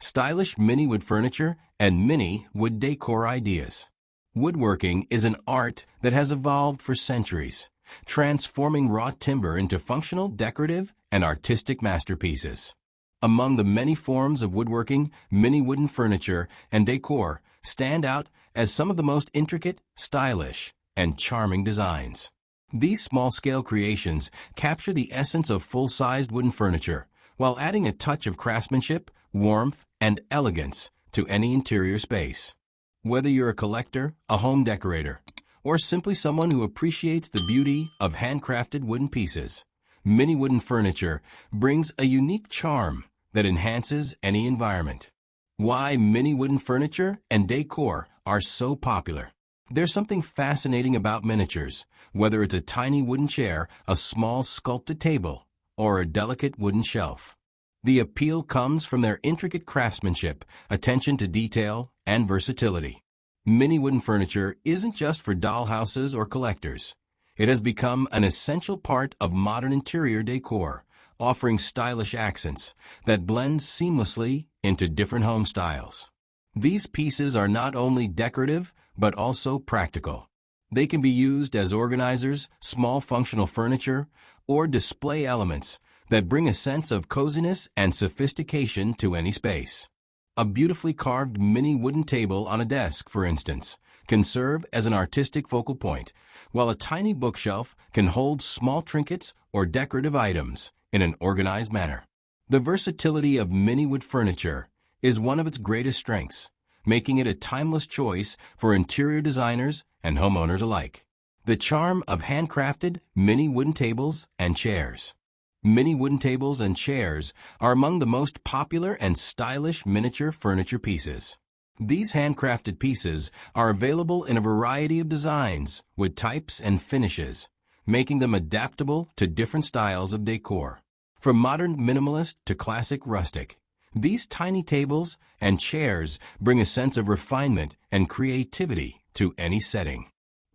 stylish mini wood furniture, and mini wood decor ideas. Woodworking is an art that has evolved for centuries, transforming raw timber into functional, decorative, and artistic masterpieces. Among the many forms of woodworking, mini wooden furniture and decor stand out as some of the most intricate, stylish, and charming designs. These small-scale creations capture the essence of full-sized wooden furniture, while adding a touch of craftsmanship, warmth, and elegance to any interior space. Whether you're a collector, a home decorator, or simply someone who appreciates the beauty of handcrafted wooden pieces, mini wooden furniture brings a unique charm that enhances any environment. Why mini wooden furniture and decor are so popular? There's something fascinating about miniatures, whether it's a tiny wooden chair, a small sculpted table, or a delicate wooden shelf. The appeal comes from their intricate craftsmanship, attention to detail, and versatility. Mini wooden furniture isn't just for dollhouses or collectors. It has become an essential part of modern interior decor, offering stylish accents that blend seamlessly into different home styles. These pieces are not only decorative, but also practical. They can be used as organizers, small functional furniture, or display elements that bring a sense of coziness and sophistication to any space. A beautifully carved mini wooden table on a desk, for instance, can serve as an artistic focal point, while a tiny bookshelf can hold small trinkets or decorative items in an organized manner. The versatility of mini wood furniture is one of its greatest strengths, making it a timeless choice for interior designers and homeowners alike. The charm of handcrafted mini wooden tables and chairs. Mini wooden tables and chairs are among the most popular and stylish miniature furniture pieces. These handcrafted pieces are available in a variety of designs, wood types, and finishes, making them adaptable to different styles of decor. From modern minimalist to classic rustic, these tiny tables and chairs bring a sense of refinement and creativity to any setting.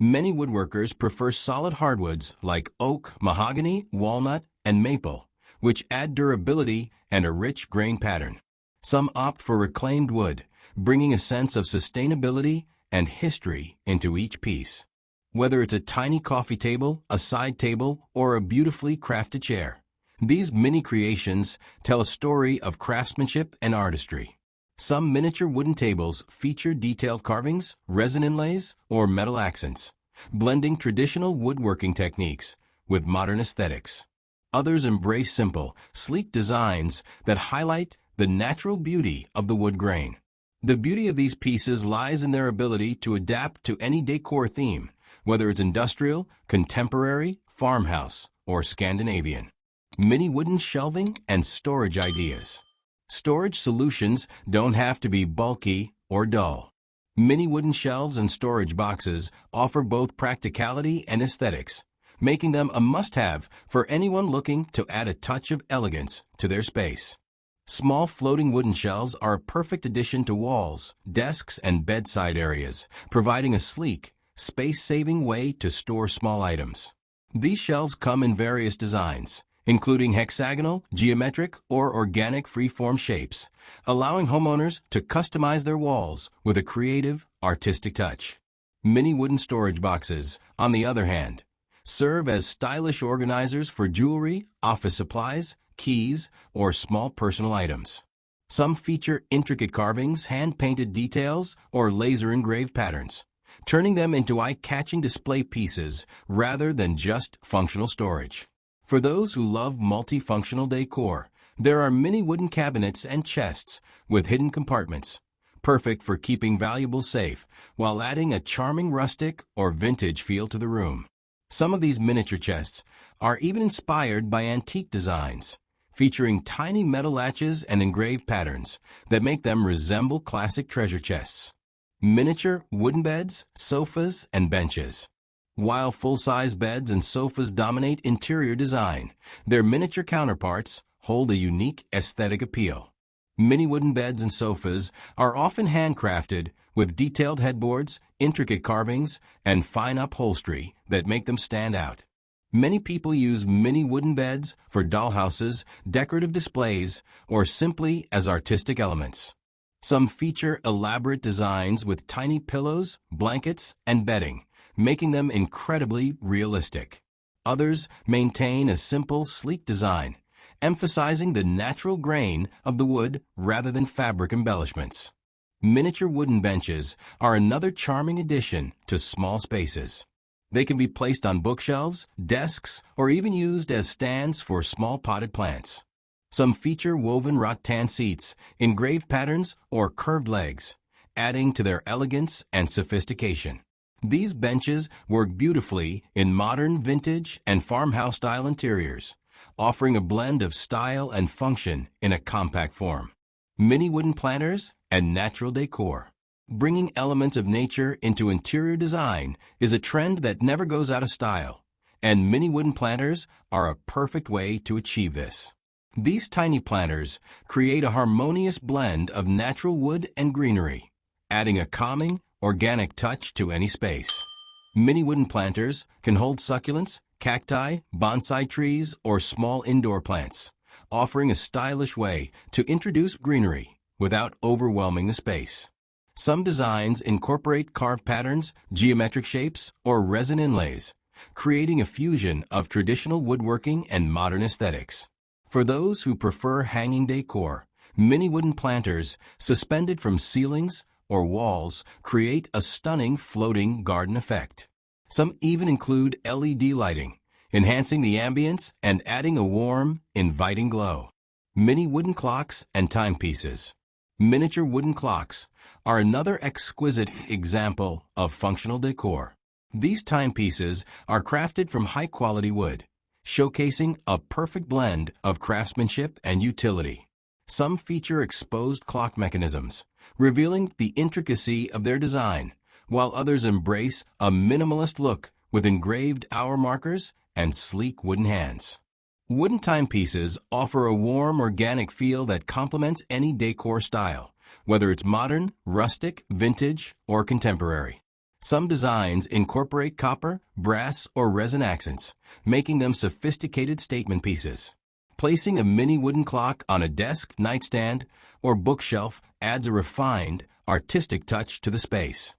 Many woodworkers prefer solid hardwoods like oak, mahogany, walnut, and maple, which add durability and a rich grain pattern. Some opt for reclaimed wood, bringing a sense of sustainability and history into each piece. Whether it's a tiny coffee table, a side table, or a beautifully crafted chair, these mini creations tell a story of craftsmanship and artistry. Some miniature wooden tables feature detailed carvings, resin inlays, or metal accents, blending traditional woodworking techniques with modern aesthetics. Others embrace simple, sleek designs that highlight the natural beauty of the wood grain. The beauty of these pieces lies in their ability to adapt to any decor theme, whether it's industrial, contemporary, farmhouse, or Scandinavian. Mini wooden shelving and storage ideas. Storage solutions don't have to be bulky or dull. Mini wooden shelves and storage boxes offer both practicality and aesthetics, making them a must-have for anyone looking to add a touch of elegance to their space. Small floating wooden shelves are a perfect addition to walls, desks, and bedside areas, providing a sleek, space-saving way to store small items. These shelves come in various designs, including hexagonal, geometric, or organic free-form shapes, allowing homeowners to customize their walls with a creative, artistic touch. Mini wooden storage boxes, on the other hand, serve as stylish organizers for jewelry, office supplies, keys, or small personal items. Some feature intricate carvings, hand-painted details, or laser-engraved patterns, turning them into eye-catching display pieces rather than just functional storage. For those who love multifunctional decor, there are mini wooden cabinets and chests with hidden compartments, perfect for keeping valuables safe while adding a charming rustic or vintage feel to the room. Some of these miniature chests are even inspired by antique designs, featuring tiny metal latches and engraved patterns that make them resemble classic treasure chests. Miniature wooden beds, sofas, and benches. While full-size beds and sofas dominate interior design, their miniature counterparts hold a unique aesthetic appeal. Mini wooden beds and sofas are often handcrafted with detailed headboards, intricate carvings, and fine upholstery that make them stand out. Many people use mini wooden beds for dollhouses, decorative displays, or simply as artistic elements. Some feature elaborate designs with tiny pillows, blankets, and bedding, making them incredibly realistic. Others maintain a simple, sleek design, emphasizing the natural grain of the wood rather than fabric embellishments. Miniature wooden benches are another charming addition to small spaces. They can be placed on bookshelves, desks, or even used as stands for small potted plants. Some feature woven rattan seats, engraved patterns, or curved legs, adding to their elegance and sophistication. These benches work beautifully in modern, vintage, and farmhouse-style interiors, offering a blend of style and function in a compact form. Mini wooden planters and natural decor. Bringing elements of nature into interior design is a trend that never goes out of style, and mini wooden planters are a perfect way to achieve this. These tiny planters create a harmonious blend of natural wood and greenery, adding a calming, organic touch to any space. Mini wooden planters can hold succulents, cacti, bonsai trees, or small indoor plants, offering a stylish way to introduce greenery without overwhelming the space. Some designs incorporate carved patterns, geometric shapes, or resin inlays, creating a fusion of traditional woodworking and modern aesthetics. For those who prefer hanging decor, mini wooden planters suspended from ceilings or walls create a stunning floating garden effect. Some even include LED lighting, enhancing the ambience and adding a warm, inviting glow. Mini wooden clocks and timepieces. Miniature wooden clocks are another exquisite example of functional decor. These timepieces are crafted from high-quality wood, showcasing a perfect blend of craftsmanship and utility. Some feature exposed clock mechanisms, revealing the intricacy of their design, while others embrace a minimalist look with engraved hour markers and sleek wooden hands. Wooden timepieces offer a warm, organic feel that complements any decor style, whether it's modern, rustic, vintage, or contemporary. Some designs incorporate copper, brass, or resin accents, making them sophisticated statement pieces. Placing a mini wooden clock on a desk, nightstand, or bookshelf adds a refined, artistic touch to the space.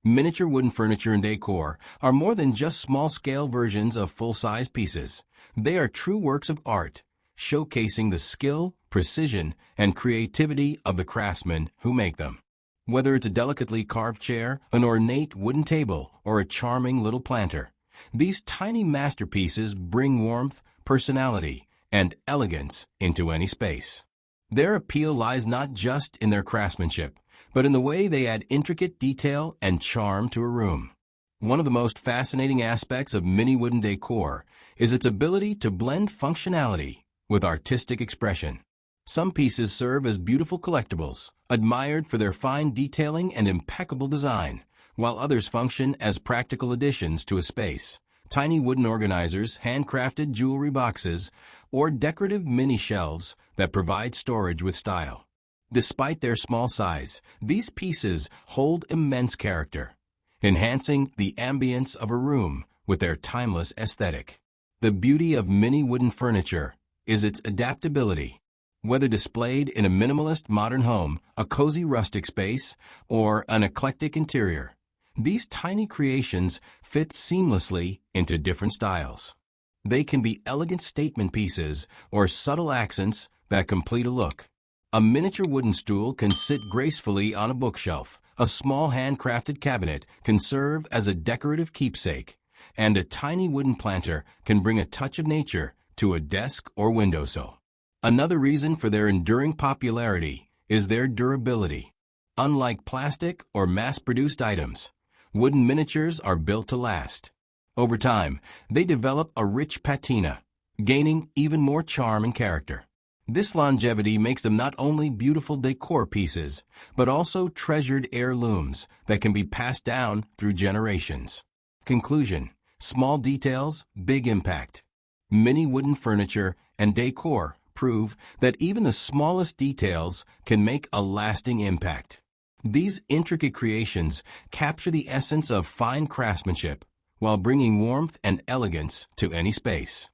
Miniature wooden furniture and decor are more than just small-scale versions of full-size pieces. They are true works of art, showcasing the skill, precision, and creativity of the craftsmen who make them. Whether it's a delicately carved chair, an ornate wooden table, or a charming little planter, these tiny masterpieces bring warmth, personality, and elegance into any space. Their appeal lies not just in their craftsmanship, but in the way they add intricate detail and charm to a room. One of the most fascinating aspects of mini wooden decor is its ability to blend functionality with artistic expression. Some pieces serve as beautiful collectibles, admired for their fine detailing and impeccable design, while others function as practical additions to a space. Tiny wooden organizers, handcrafted jewelry boxes, or decorative mini shelves that provide storage with style. Despite their small size, these pieces hold immense character, enhancing the ambience of a room with their timeless aesthetic. The beauty of mini wooden furniture is its adaptability. Whether displayed in a minimalist modern home, a cozy rustic space, or an eclectic interior, these tiny creations fit seamlessly into different styles. They can be elegant statement pieces or subtle accents that complete a look. A miniature wooden stool can sit gracefully on a bookshelf, a small handcrafted cabinet can serve as a decorative keepsake, and a tiny wooden planter can bring a touch of nature to a desk or windowsill. Another reason for their enduring popularity is their durability. Unlike plastic or mass-produced items, wooden miniatures are built to last. Over time, they develop a rich patina, gaining even more charm and character. This longevity makes them not only beautiful decor pieces, but also treasured heirlooms that can be passed down through generations. Conclusion: small details, big impact. Mini wooden furniture and decor prove that even the smallest details can make a lasting impact. These intricate creations capture the essence of fine craftsmanship while bringing warmth and elegance to any space.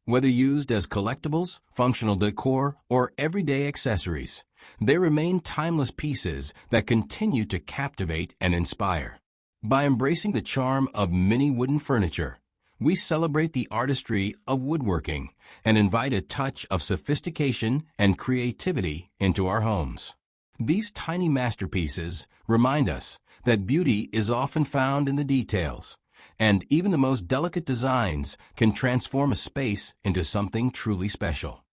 Whether used as collectibles, functional decor, or everyday accessories, they remain timeless pieces that continue to captivate and inspire. By embracing the charm of mini wooden furniture, we celebrate the artistry of woodworking and invite a touch of sophistication and creativity into our homes. These tiny masterpieces remind us that beauty is often found in the details, and even the most delicate designs can transform a space into something truly special.